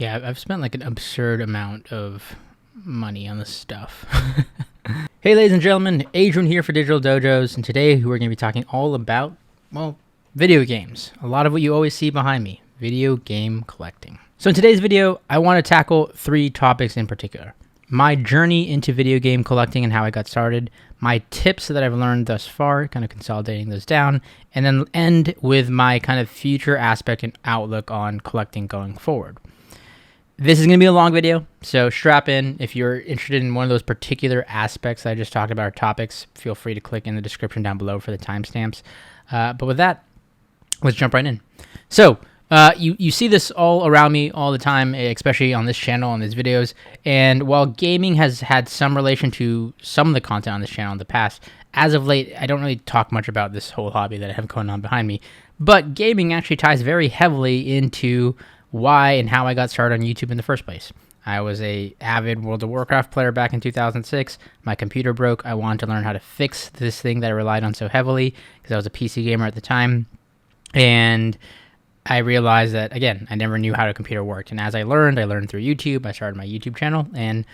Yeah, I've spent like an absurd amount of money on this stuff. Hey, ladies and gentlemen, Adrian here for Digital Dojos, and today we're going to be talking all about, well, video games. A lot of what you always see behind me, video game collecting. So in today's video, I want to tackle 3 topics in particular. My journey into video game collecting and how I got started, my tips that I've learned thus far, kind of consolidating those down, and then end with my kind of future aspect and outlook on collecting going forward. This is going to be a long video, so strap in. If you're interested in one of those particular aspects that I just talked about, or topics, feel free to click in the description down below for the timestamps. But with that, let's jump right in. So, you see this all around me all the time, especially on this channel, on these videos. And while gaming has had some relation to some of the content on this channel in the past, as of late, I don't really talk much about this whole hobby that I have going on behind me. But gaming actually ties very heavily into why and how I got started on YouTube in the first place. I was a avid World of Warcraft player back in 2006. My computer broke. I wanted to learn how to fix this thing that I relied on so heavily because I was a PC gamer at the time. And I realized that, again, I never knew how a computer worked. And as I learned through YouTube. I started my YouTube channel. And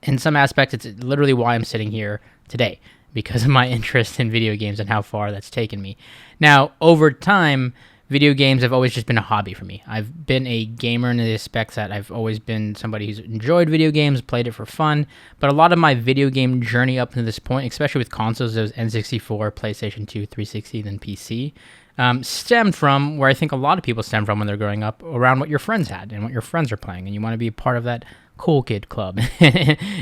in some aspects, it's literally why I'm sitting here today, because of my interest in video games and how far that's taken me. Now, over time, video games have always just been a hobby for me. I've been a gamer in the aspects that I've always been somebody who's enjoyed video games, played it for fun, but a lot of my video game journey up to this point, especially with consoles, those N64, PlayStation 2, 360, then PC, stemmed from where I think a lot of people stem from when they're growing up, around what your friends had and what your friends are playing, and you want to be a part of that cool kid club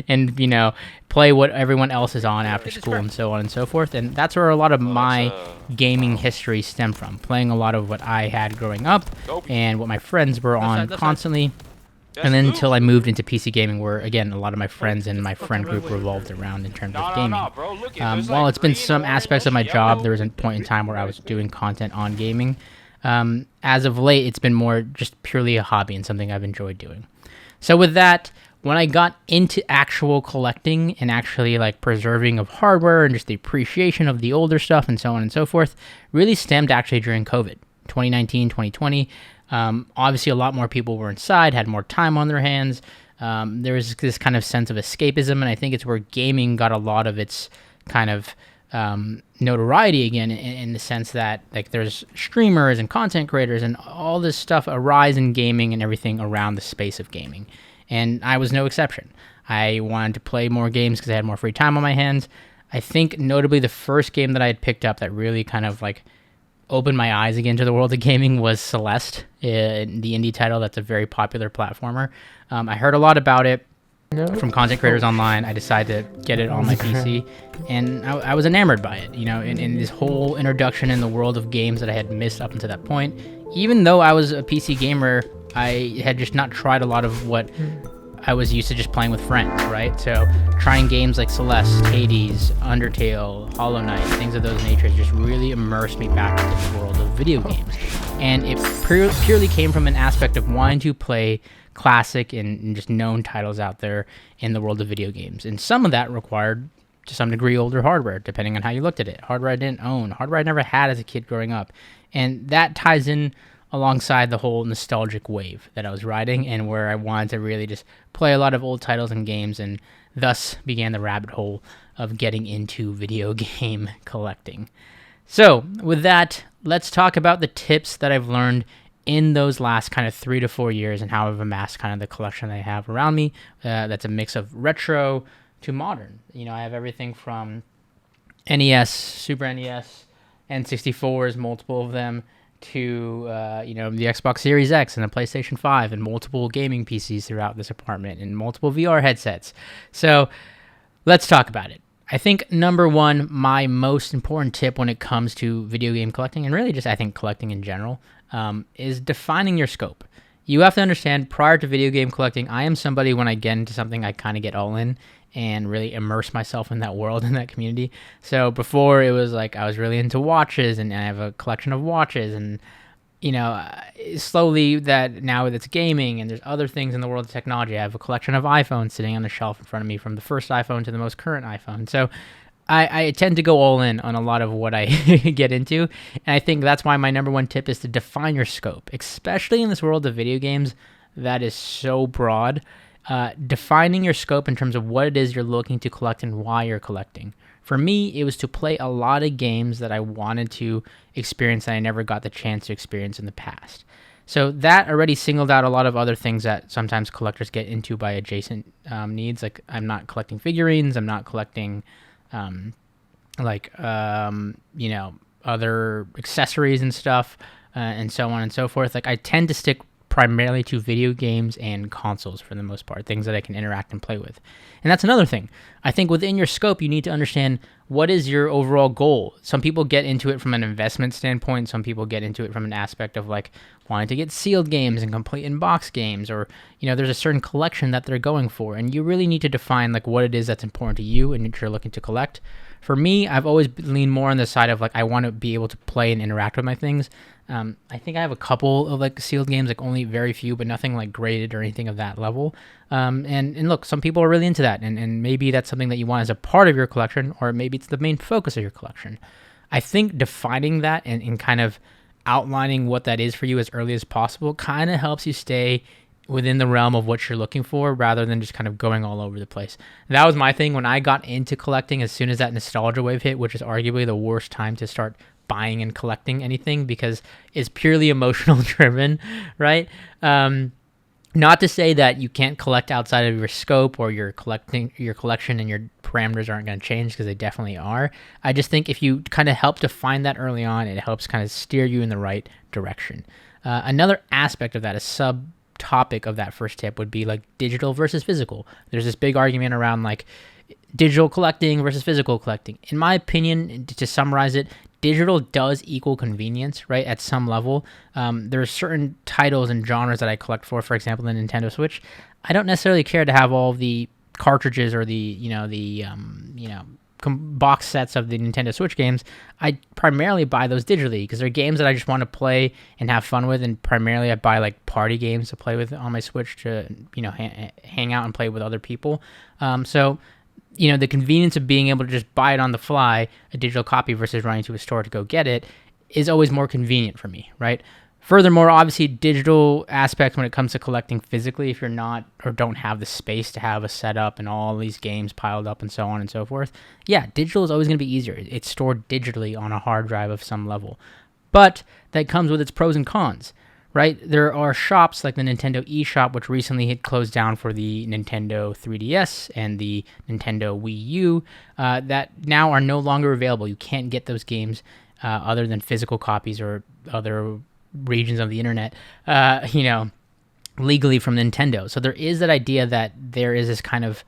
and, you know, play what everyone else is on after school and so on and so forth. And that's where a lot of my gaming history stemmed from, playing a lot of what I had growing up and what my friends were on constantly. And then until I moved into PC gaming, where, again, a lot of my friends and my friend group revolved around in terms of gaming. While it's been some aspects of my job, there was a point in time where I was doing content on gaming. As of late, it's been more just purely a hobby and something I've enjoyed doing. So with that, when I got into actual collecting and actually like preserving of hardware and just the appreciation of the older stuff and so on and so forth, really stemmed actually during COVID, 2019, 2020. Obviously, a lot more people were inside, had more time on their hands. There was this kind of sense of escapism, and I think it's where gaming got a lot of its kind of notoriety again, in the sense that like there's streamers and content creators and all this stuff arise in gaming and everything around the space of gaming. And I was no exception. I wanted to play more games because I had more free time on my hands. I think notably the first game that I had picked up that really kind of like opened my eyes again to the world of gaming was Celeste, the indie title that's a very popular platformer. I heard a lot about it from content creators online. I decided to get it on my PC, and I was enamored by it, you know, in this whole introduction in the world of games that I had missed up until that point. Even though I was a PC gamer, I had just not tried a lot of what I was used to just playing with friends, right? So trying games like Celeste, Hades, Undertale, Hollow Knight, things of those natures just really immersed me back into the world of video games. And it purely came from an aspect of wanting to play classic and just known titles out there in the world of video games. And some of that required, to some degree, older hardware, depending on how you looked at it. Hardware I didn't own, hardware I never had as a kid growing up. And that ties in alongside the whole nostalgic wave that I was riding, and where I wanted to really just play a lot of old titles and games, and thus began the rabbit hole of getting into video game collecting. So with that, let's talk about the tips that I've learned in those last kind of 3 to 4 years and how I've amassed kind of the collection I have around me. That's a mix of retro to modern. You know, I have everything from NES, Super NES, N64s, multiple of them, to you know, the Xbox Series X and the PlayStation 5 and multiple gaming PCs throughout this apartment and multiple VR headsets. So let's talk about it. I think number one, my most important tip when it comes to video game collecting, and really just I think collecting in general, is defining your scope. You have to understand, prior to video game collecting, I am somebody, when I get into something, I kind of get all in and really immerse myself in that world, in that community. So before, it was like I was really into watches, and I have a collection of watches, and you know, slowly that now it's gaming, and there's other things in the world of technology. I have a collection of iPhones sitting on the shelf in front of me, from the first iPhone to the most current iPhone. So I tend to go all in on a lot of what I get into, and I think that's why my number one tip is to define your scope, especially in this world of video games. that is so broad. Defining your scope in terms of what it is you're looking to collect and why you're collecting. For me, it was to play a lot of games that I wanted to experience that I never got the chance to experience in the past. So that already singled out a lot of other things that sometimes collectors get into by adjacent needs. Like, I'm not collecting figurines, I'm not collecting other accessories and stuff, and so on and so forth. Like, I tend to stick primarily to video games and consoles for the most part, things that I can interact and play with. And that's another thing. I think within your scope, you need to understand what is your overall goal. Some people get into it from an investment standpoint. Some people get into it from an aspect of like wanting to get sealed games and complete in-box games, or, there's a certain collection that they're going for. And you really need to define like what it is that's important to you and that you're looking to collect. For me, I've always leaned more on the side of like, I want to be able to play and interact with my things. I think I have a couple of like sealed games, like only very few, but nothing like graded or anything of that level. And look, some people are really into that, and maybe that's something that you want as a part of your collection, or maybe it's the main focus of your collection. I think defining that and kind of outlining what that is for you as early as possible kind of helps you stay within the realm of what you're looking for, rather than just kind of going all over the place. That was my thing when I got into collecting. As soon as that nostalgia wave hit, which is arguably the worst time to start buying and collecting anything because it's purely emotional driven, right? Not to say that you can't collect outside of your scope or your collection and your parameters aren't going to change, because they definitely are. I just think if you kind of help define that early on, it helps kind of steer you in the right direction. Another aspect of that, a subtopic of that first tip, would be like digital versus physical. There's this big argument around like digital collecting versus physical collecting. In my opinion, to summarize it, digital does equal convenience, right? At some level, there are certain titles and genres that I collect for example, the Nintendo Switch. I don't necessarily care to have all the cartridges or the box sets of the Nintendo Switch games. I primarily buy those digitally because they're games that I just want to play and have fun with, and primarily I buy like party games to play with on my Switch to hang out and play with other people. The convenience of being able to just buy it on the fly, a digital copy, versus running to a store to go get it, is always more convenient for me, right? Furthermore, obviously, digital aspects when it comes to collecting physically, if you're not or don't have the space to have a setup and all these games piled up and so on and so forth, yeah, digital is always going to be easier. It's stored digitally on a hard drive of some level. But that comes with its pros and cons, right? There are shops like the Nintendo eShop, which recently had closed down for the Nintendo 3DS and the Nintendo Wii U, that now are no longer available. You can't get those games other than physical copies or other regions of the internet, legally from Nintendo. So there is that idea that there is this kind of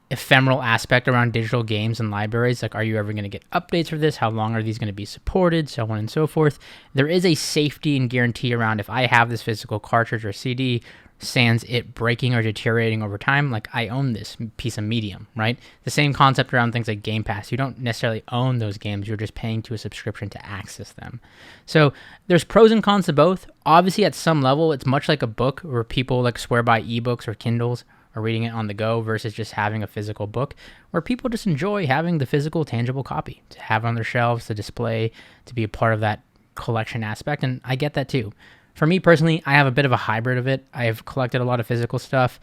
ephemeral aspect around digital games and libraries. Like, are you ever going to get updates for this? How long are these going to be supported? So on and so forth. There is a safety and guarantee around if I have this physical cartridge or CD, sans it breaking or deteriorating over time, like I own this piece of medium, right? The same concept around things like Game Pass. You don't necessarily own those games. You're just paying to a subscription to access them. So there's pros and cons to both. Obviously, at some level, it's much like a book where people like swear by ebooks or Kindles or reading it on the go versus just having a physical book, where people just enjoy having the physical, tangible copy to have on their shelves, to display, to be a part of that collection aspect. And I get that too. For me personally, I have a bit of a hybrid of it. I've collected a lot of physical stuff,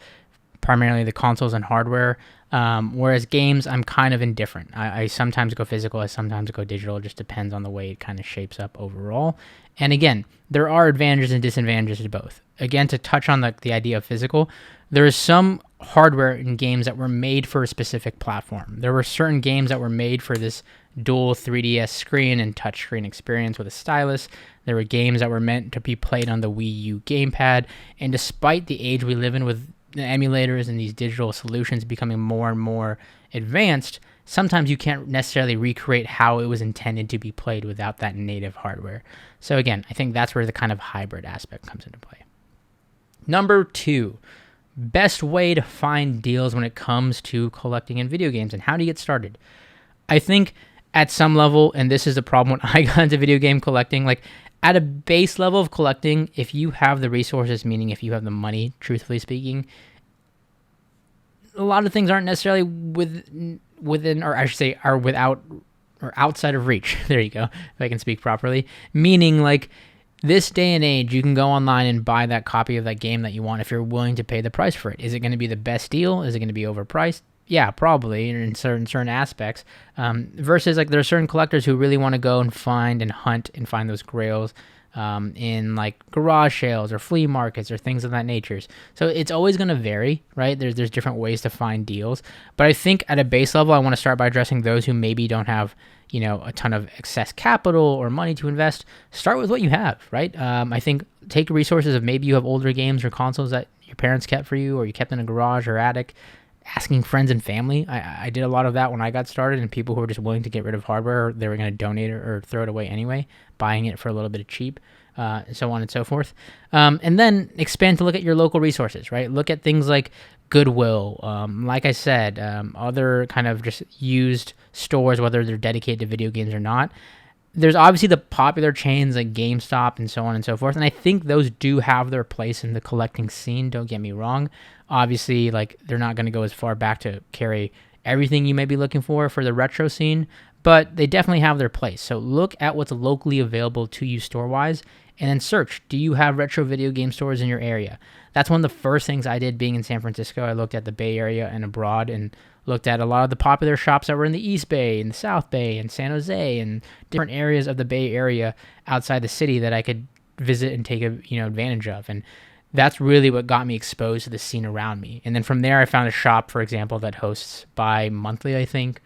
primarily the consoles and hardware, whereas games, I'm kind of indifferent. I sometimes go physical, I sometimes go digital. It just depends on the way it kind of shapes up overall. And again, there are advantages and disadvantages to both. Again, to touch on the idea of physical, there is some hardware in games that were made for a specific platform. There were certain games that were made for this dual 3DS screen and touchscreen experience with a stylus. There were games that were meant to be played on the Wii U gamepad. And despite the age we live in with the emulators and these digital solutions becoming more and more advanced, sometimes you can't necessarily recreate how it was intended to be played without that native hardware. So again, I think that's where the kind of hybrid aspect comes into play. Number 2, best way to find deals when it comes to collecting in video games and how to get started. I think at some level, and this is the problem when I got into video game collecting, like at a base level of collecting, if you have the resources, meaning if you have the money, truthfully speaking, a lot of things aren't necessarily within, or I should say, are without or outside of reach. There you go, if I can speak properly. Meaning, like, this day and age, you can go online and buy that copy of that game that you want if you're willing to pay the price for it. Is it going to be the best deal? Is it going to be overpriced? Yeah, probably in certain aspects. Versus like there are certain collectors who really want to go and find and hunt and find those grails in like garage sales or flea markets or things of that nature. So it's always going to vary, right? There's different ways to find deals. But I think at a base level, I want to start by addressing those who maybe don't have, you know, a ton of excess capital or money to invest. Start with what you have, right? I think take resources of maybe you have older games or consoles that your parents kept for you or you kept in a garage or attic. Asking friends and family. I did a lot of that when I got started, and people who were just willing to get rid of hardware, they were going to donate it or throw it away anyway, buying it for a little bit of cheap, so on and so forth. And then expand to look at your local resources, right? Look at things like Goodwill, like I said, other kind of just used stores, whether they're dedicated to video games or not. There's obviously the popular chains like GameStop and so on and so forth, and I think those do have their place in the collecting scene, don't get me wrong. Obviously, like they're not going to go as far back to carry everything you may be looking for the retro scene, but they definitely have their place. So look at what's locally available to you store-wise, and then search, do you have retro video game stores in your area? That's one of the first things I did being in San Francisco. I looked at the Bay Area and abroad and looked at a lot of the popular shops that were in the East Bay and the South Bay and San Jose and different areas of the Bay Area outside the city that I could visit and take advantage of. And that's really what got me exposed to the scene around me. And then from there, I found a shop, for example, that hosts bi-monthly, I think,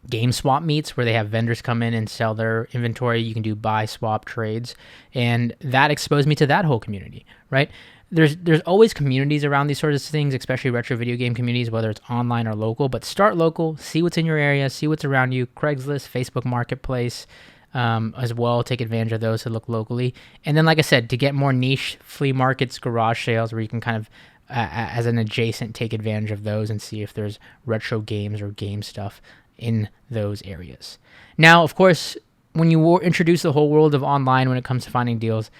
game swap meets where they have vendors come in and sell their inventory. You can do buy, swap trades. And that exposed me to that whole community, right? There's always communities around these sorts of things, especially retro video game communities, whether it's online or local. But start local, see what's in your area, see what's around you. Craigslist, Facebook Marketplace, as well. Take advantage of those to look locally. And then, like I said, to get more niche, flea markets, garage sales, where you can kind of, as an adjacent, take advantage of those and see if there's retro games or game stuff in those areas. Now, of course, when you introduce the whole world of online when it comes to finding deals,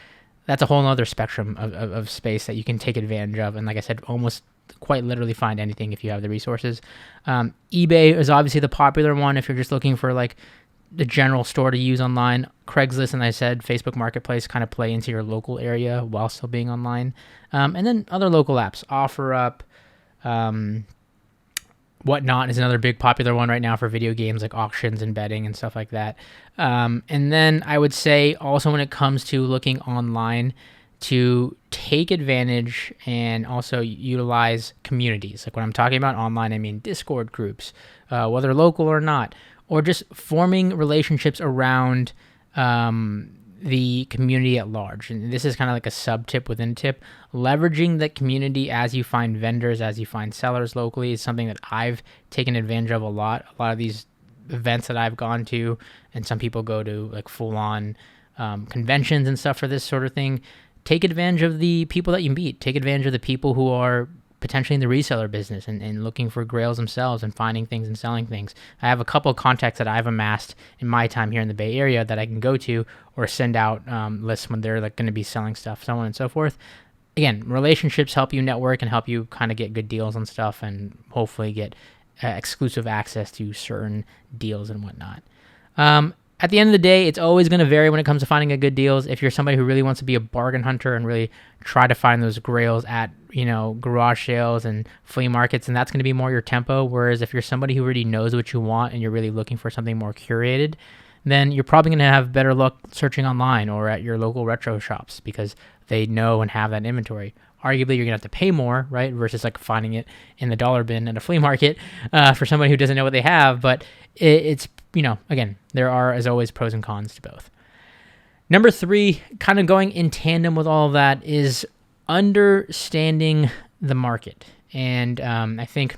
that's a whole other spectrum of space that you can take advantage of. And like I said, almost quite literally find anything if you have the resources. eBay is obviously the popular one if you're just looking for like the general store to use online. Craigslist, and I said Facebook Marketplace kind of play into your local area while still being online. And then other local apps, OfferUp, Whatnot is another big popular one right now for video games, like auctions and betting and stuff like that. And then I would say also when it comes to looking online, to take advantage and also utilize communities. Like when I'm talking about online, I mean Discord groups, whether local or not, or just forming relationships around the community at large. And this is kind of like a sub tip within a tip. Leveraging that community as you find vendors, as you find sellers locally is something that I've taken advantage of a lot. A lot of these events that I've gone to, and some people go to like full on conventions and stuff for this sort of thing. Take advantage of the people that you meet. Take advantage of the people who are potentially in the reseller business and looking for grails themselves and finding things and selling things. I have a couple of contacts that I've amassed in my time here in the Bay Area that I can go to or send out lists when they're like going to be selling stuff, so on and so forth. Again, relationships help you network and help you kind of get good deals on stuff and hopefully get exclusive access to certain deals and whatnot. At the end of the day, it's always going to vary when it comes to finding a good deals. If you're somebody who really wants to be a bargain hunter and really try to find those grails at, garage sales and flea markets, and that's going to be more your tempo. Whereas if you're somebody who really knows what you want and you're really looking for something more curated, then you're probably going to have better luck searching online or at your local retro shops because they know and have that inventory. Arguably, you're going to have to pay more, right, versus like finding it in the dollar bin at a flea market for somebody who doesn't know what they have. But it's, again, there are, as always, pros and cons to both. Number 3, kind of going in tandem with all of that, is understanding the market. And I think,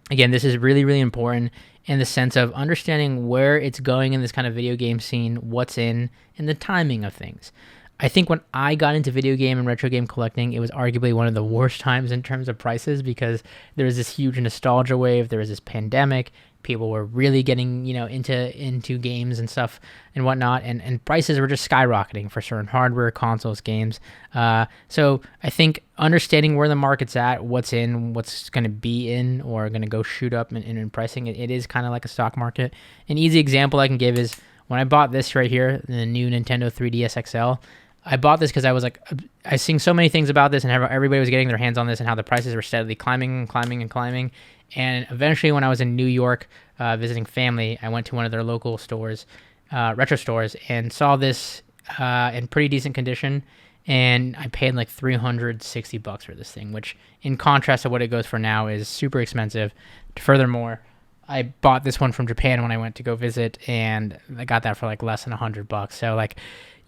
again, this is really, really important in the sense of understanding where it's going in this kind of video game scene, what's in, and the timing of things. I think when I got into video game and retro game collecting, it was arguably one of the worst times in terms of prices because there was this huge nostalgia wave. There was this pandemic. People were really getting, into games and stuff and whatnot, and prices were just skyrocketing for certain hardware, consoles, games. So I think understanding where the market's at, what's in, what's going to be in, or going to go shoot up in pricing, it is kind of like a stock market. An easy example I can give is when I bought this right here, the new Nintendo 3DS XL, I bought this because I was like, I seen so many things about this, and everybody was getting their hands on this, and how the prices were steadily climbing and climbing and climbing. And eventually, when I was in New York visiting family, I went to one of their local stores, retro stores, and saw this in pretty decent condition. And I paid like $360 for this thing, which, in contrast to what it goes for now, is super expensive. Furthermore, I bought this one from Japan when I went to go visit, and I got that for like less than $100. So like,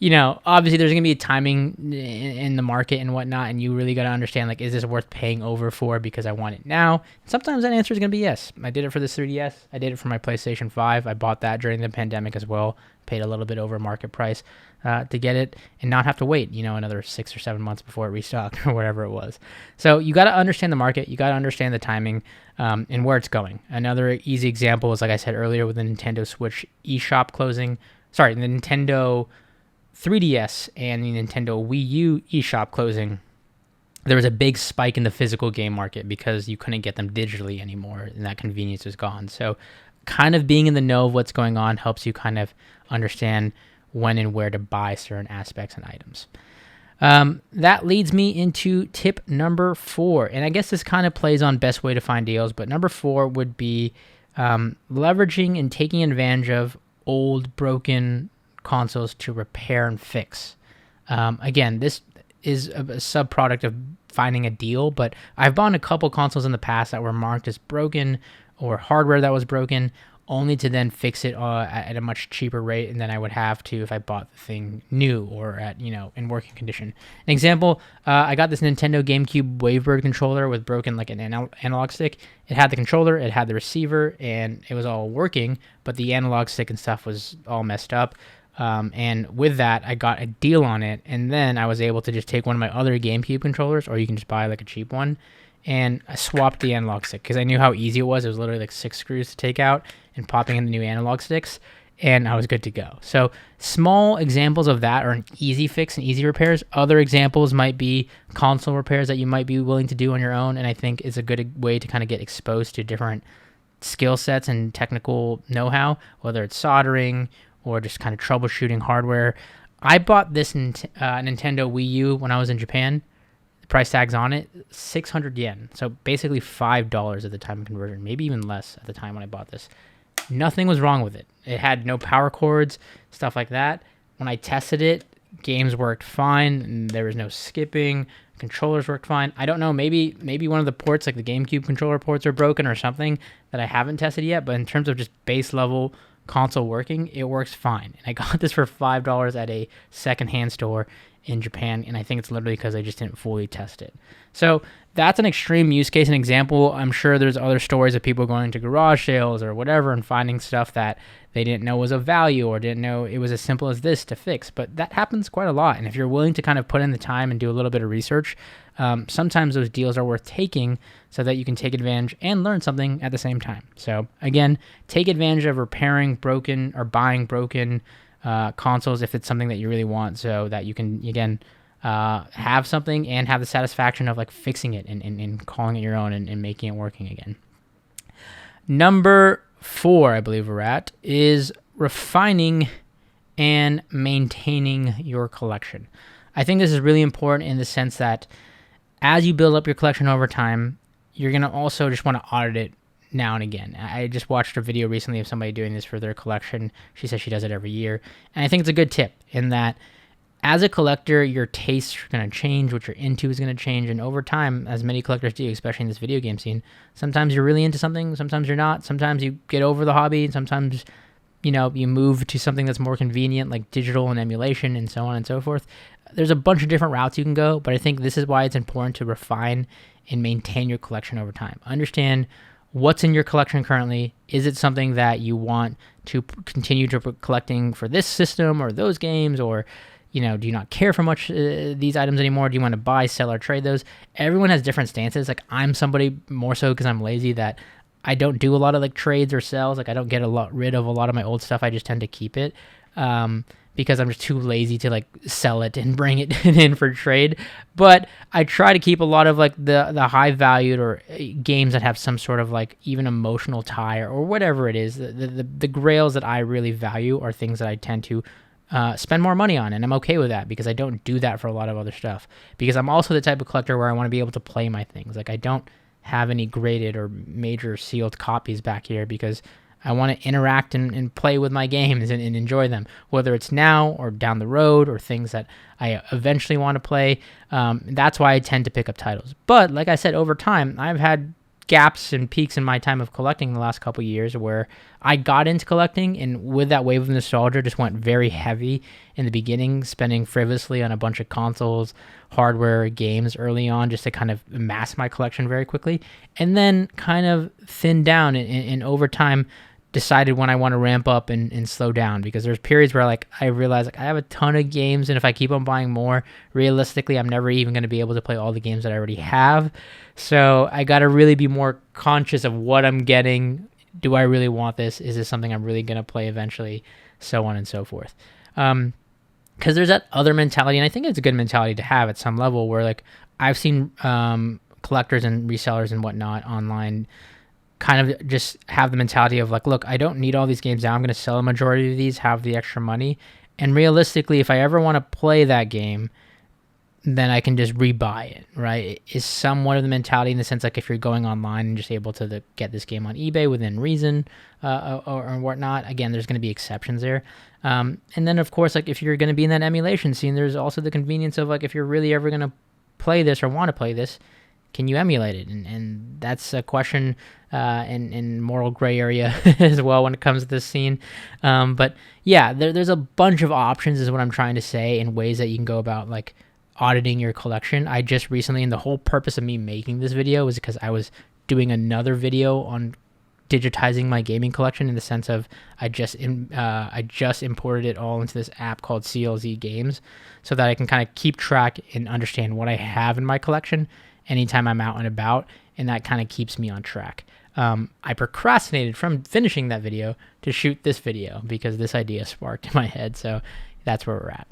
obviously there's going to be a timing in the market and whatnot, and you really got to understand, like, is this worth paying over for because I want it now? Sometimes that answer is going to be yes. I did it for the 3DS. I did it for my PlayStation 5. I bought that during the pandemic as well. Paid a little bit over market price to get it and not have to wait, another 6 or 7 months before it restocked or whatever it was. So you got to understand the market. You got to understand the timing and where it's going. Another easy example is, like I said earlier, with the Nintendo Switch eShop closing. Sorry, the Nintendo 3DS and the Nintendo Wii U eShop closing, there was a big spike in the physical game market because you couldn't get them digitally anymore, and that convenience was gone. So kind of being in the know of what's going on helps you kind of understand when and where to buy certain aspects and items. That leads me into tip number 4, and I guess this kind of plays on best way to find deals, but number 4 would be leveraging and taking advantage of old, broken consoles to repair and fix. Again, this is a sub-product of finding a deal, but I've bought a couple consoles in the past that were marked as broken or hardware that was broken, only to then fix it at a much cheaper rate than I would have to if I bought the thing new or at, in working condition. An example, I got this Nintendo GameCube Wavebird controller with broken like an analog stick. It had the controller, it had the receiver, and it was all working, but the analog stick and stuff was all messed up. And with that, I got a deal on it, and then I was able to just take one of my other GameCube controllers, or you can just buy like a cheap one, and I swapped the analog stick because I knew how easy it was. It was literally like 6 screws to take out and popping in the new analog sticks, and I was good to go. So small examples of that are an easy fix and easy repairs. Other examples might be console repairs that you might be willing to do on your own, and I think is a good way to kind of get exposed to different skill sets and technical know-how, whether it's soldering or just kind of troubleshooting hardware. I bought this Nintendo Wii U when I was in Japan. The price tag's on it, 600 yen. So basically $5 at the time of conversion, maybe even less at the time when I bought this. Nothing was wrong with it. It had no power cords, stuff like that. When I tested it, games worked fine, and there was no skipping. Controllers worked fine. I don't know, maybe one of the ports, like the GameCube controller ports, are broken or something that I haven't tested yet, but in terms of just base level console working, it works fine. And I got this for $5 at a secondhand store in Japan, and I think it's literally because I just didn't fully test it. So that's an extreme use case and example. I'm sure there's other stories of people going to garage sales or whatever and finding stuff that they didn't know was of value or didn't know it was as simple as this to fix, but that happens quite a lot. And if you're willing to kind of put in the time and do a little bit of research, sometimes those deals are worth taking so that you can take advantage and learn something at the same time. So again, take advantage of repairing broken or buying broken consoles if it's something that you really want, so that you can, again, have something and have the satisfaction of like fixing it and calling it your own and making it working again. Number 4, I believe we're at, is refining and maintaining your collection. I think this is really important in the sense that as you build up your collection over time, you're going to also just want to audit it now and again. I just watched a video recently of somebody doing this for their collection. She says she does it every year. And I think it's a good tip in that as a collector, your tastes are going to change, what you're into is going to change, and over time, as many collectors do, especially in this video game scene, sometimes you're really into something, sometimes you're not, sometimes you get over the hobby, and sometimes, you move to something that's more convenient, like digital and emulation, and so on and so forth. There's a bunch of different routes you can go, but I think this is why it's important to refine and maintain your collection over time. Understand what's in your collection currently. Is it something that you want to continue to collecting for this system or those games, or do you not care for much these items anymore? Do you want to buy, sell, or trade those? Everyone has different stances. Like, I'm somebody more so because I'm lazy that I don't do a lot of like trades or sells. Like, I don't get rid of a lot of my old stuff. I just tend to keep it because I'm just too lazy to like sell it and bring it in for trade. But I try to keep a lot of like the high valued or games that have some sort of like even emotional tie or whatever it is. The grails that I really value are things that I tend to spend more money on, and I'm okay with that because I don't do that for a lot of other stuff. Because I'm also the type of collector where I want to be able to play my things. Like I don't have any graded or major sealed copies back here because I want to interact and play with my games and enjoy them, whether it's now or down the road or things that I eventually want to play. That's why I tend to pick up titles. But like I said, over time, I've had gaps and peaks in my time of collecting the last couple of years where I got into collecting, and with that wave of nostalgia just went very heavy in the beginning, spending frivolously on a bunch of consoles, hardware, games early on just to kind of amass my collection very quickly, and then kind of thinned down and over time decided when I want to ramp up and slow down, because there's periods where like I realize like I have a ton of games, and if I keep on buying more, realistically I'm never even going to be able to play all the games that I already have. So I got to really be more conscious of what I'm getting. Do I really want this? Is this something I'm really going to play eventually? So on and so forth. Because there's that other mentality, and I think it's a good mentality to have at some level, where like I've seen collectors and resellers and whatnot online kind of just have the mentality of like, look, I don't need all these games now. I'm going to sell a majority of these, have the extra money. And realistically, if I ever want to play that game, then I can just rebuy it, right? It is somewhat of the mentality in the sense like if you're going online and just able to get this game on eBay within reason or whatnot. Again, there's going to be exceptions there. And then, of course, like if you're going to be in that emulation scene, there's also the convenience of like if you're really ever going to play this or want to play this, can you emulate it? And that's a question in moral gray area as well when it comes to this scene. But yeah, there's a bunch of options is what I'm trying to say, in ways that you can go about like auditing your collection. I just recently, and the whole purpose of me making this video was because I was doing another video on digitizing my gaming collection, in the sense of I just imported it all into this app called CLZ Games, so that I can kind of keep track and understand what I have in my collection anytime I'm out and about, and that kind of keeps me on track. I procrastinated from finishing that video to shoot this video because this idea sparked in my head, so that's where we're at.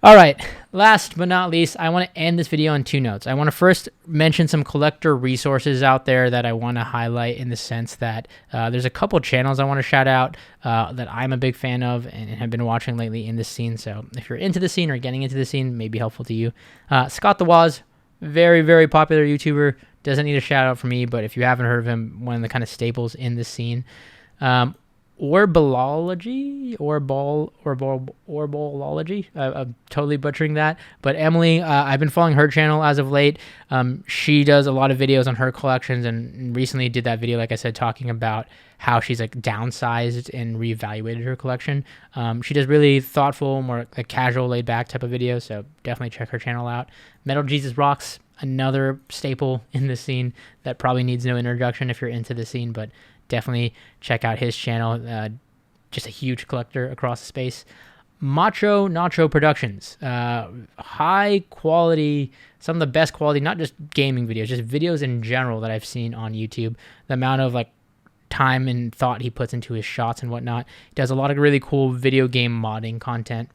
All right, last but not least, I want to end this video on two notes. I want to first mention some collector resources out there that I want to highlight, in the sense that there's a couple channels I want to shout out that I'm a big fan of and have been watching lately in this scene. So if you're into the scene or getting into the scene, may be helpful to you. Scott the Woz, very, very popular YouTuber. Doesn't need a shout out from me, but if you haven't heard of him, one of the kind of staples in this scene. Orbalology. I'm totally butchering that. But Emily, I've been following her channel as of late. She does a lot of videos on her collections, and recently did that video, like I said, talking about how she's like downsized and reevaluated her collection. She does really thoughtful, more like casual, laid back type of videos. So definitely check her channel out. Metal Jesus Rocks, another staple in the scene that probably needs no introduction if you're into the scene, but definitely check out his channel. Just a huge collector across the space. Macho Nacho Productions, high quality, some of the best quality, not just gaming videos, just videos in general that I've seen on YouTube. The amount of like time and thought he puts into his shots and whatnot. He does a lot of really cool video game modding content.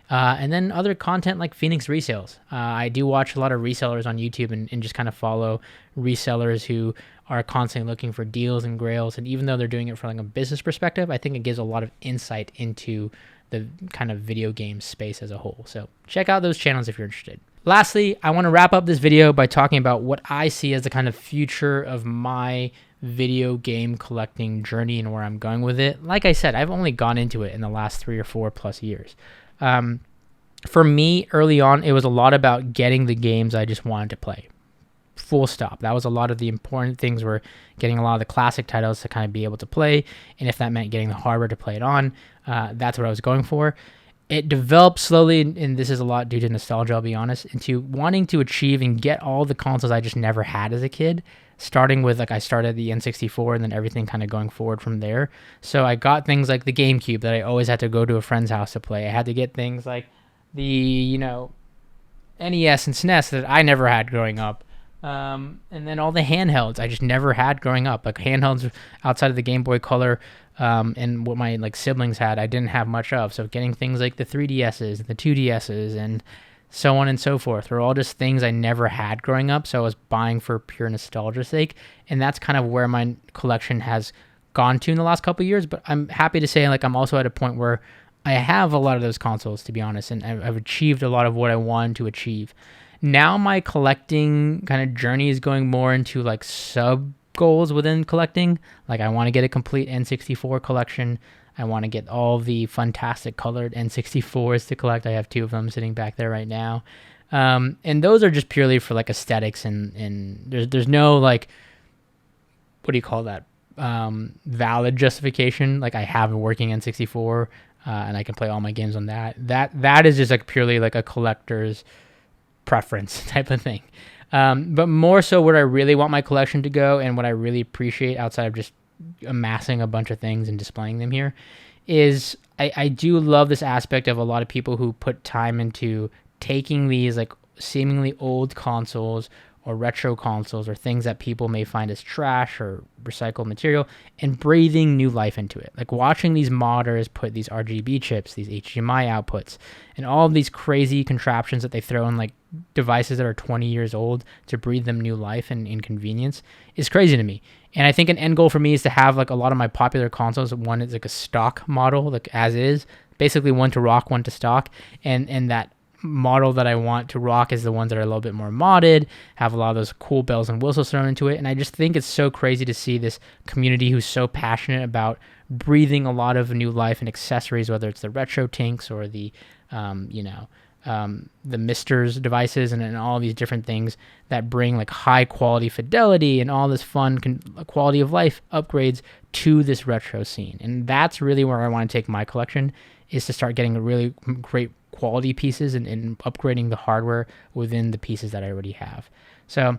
And then other content like Phoenix Resales. I do watch a lot of resellers on YouTube and just kind of follow resellers who are constantly looking for deals and grails. And even though they're doing it from like a business perspective, I think it gives a lot of insight into the kind of video game space as a whole. So check out those channels if you're interested. Lastly, I want to wrap up this video by talking about what I see as the kind of future of my video game collecting journey and where I'm going with it. Like I said, I've only gone into it in the last 3 or 4 plus years. For me, early on, it was a lot about getting the games I just wanted to play. Full stop. That was a lot of the important things, were getting a lot of the classic titles to kind of be able to play. And if that meant getting the hardware to play it on, that's what I was going for. It developed slowly, and this is a lot due to nostalgia, I'll be honest, into wanting to achieve and get all the consoles I just never had as a kid. Starting with, like, I started the N64 and then everything kind of going forward from there. So I got things like the GameCube that I always had to go to a friend's house to play. I had to get things like the, NES and SNES that I never had growing up. And then all the handhelds I just never had growing up. Like handhelds outside of the Game Boy Color and what my like siblings had, I didn't have much of. So getting things like the 3DSs and the 2DSs and so on and so forth were all just things I never had growing up. So I was buying for pure nostalgia's sake, and that's kind of where my collection has gone to in the last couple of years. But I'm happy to say, like, I'm also at a point where I have a lot of those consoles, to be honest, and I've achieved a lot of what I wanted to achieve. Now my collecting kind of journey is going more into like sub goals within collecting. Like, I want to get a complete N64 collection. I want to get all the fantastic colored N64s to collect. I have 2 of them sitting back there right now. And those are just purely for like aesthetics, and there's no like, what do you call that? Valid justification. Like, I have a working N64, and I can play all my games on that. That is just like purely like a collector's preference type of thing. But more so what I really want my collection to go, and what I really appreciate outside of just amassing a bunch of things and displaying them here, is I do love this aspect of a lot of people who put time into taking these like seemingly old consoles or retro consoles or things that people may find as trash or recycled material and breathing new life into it. Like watching these modders put these RGB chips, these HDMI outputs, and all of these crazy contraptions that they throw in like devices that are 20 years old to breathe them new life and inconvenience is crazy to me. And I think an end goal for me is to have like a lot of my popular consoles. One is like a stock model, like as is, basically one to rock, one to stock, and that model that I want to rock is the ones that are a little bit more modded, have a lot of those cool bells and whistles thrown into it. And I just think it's so crazy to see this community who's so passionate about breathing a lot of new life and accessories, whether it's the retro tinks or the the Misters devices and all these different things that bring like high quality fidelity and all this fun quality of life upgrades to this retro scene. And that's really where I want to take my collection, is to start getting really great quality pieces and upgrading the hardware within the pieces that I already have. So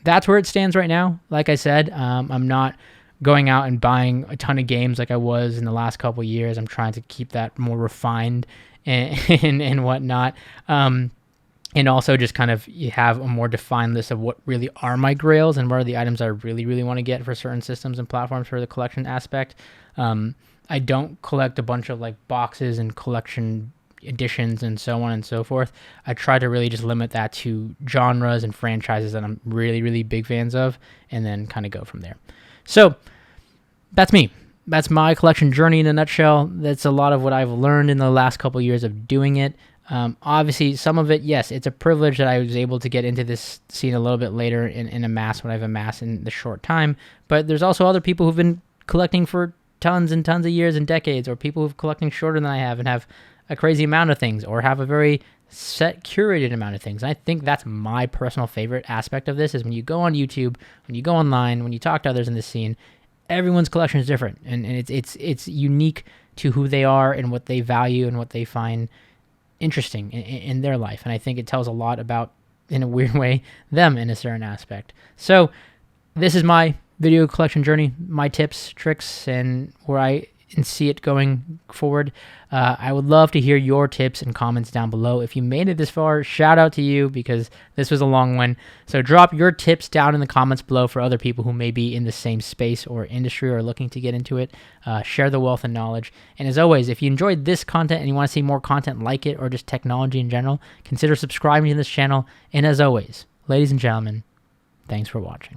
that's where it stands right now. Like I said, I'm not going out and buying a ton of games like I was in the last couple of years. I'm trying to keep that more refined and whatnot. And also just kind of you have a more defined list of what really are my grails and what are the items I really, really want to get for certain systems and platforms for the collection aspect. I don't collect a bunch of like boxes and collection editions and so on and so forth. I try to really just limit that to genres and franchises that I'm really, really big fans of, and then kind of go from there. So that's me. That's my collection journey in a nutshell. That's a lot of what I've learned in the last couple of years of doing it. Obviously, some of it, yes, it's a privilege that I was able to get into this scene a little bit later and amass what I've amassed in the short time. But there's also other people who've been collecting for tons and tons of years and decades, or people who've collecting shorter than I have and have a crazy amount of things, or have a very set curated amount of things. And I think that's my personal favorite aspect of this, is when you go on YouTube, when you go online, when you talk to others in this scene, everyone's collection is different, and it's unique to who they are and what they value and what they find interesting in their life. And I think it tells a lot about, in a weird way, them in a certain aspect. So this is my video collection journey, my tips, tricks, and where I see it going forward. I would love to hear your tips and comments down below. If you made it this far, shout out to you, because this was a long one. So drop your tips down in the comments below for other people who may be in the same space or industry or looking to get into it. Share the wealth and knowledge. And as always, if you enjoyed this content and you want to see more content like it, or just technology in general, consider subscribing to this channel. And as always, ladies and gentlemen, thanks for watching.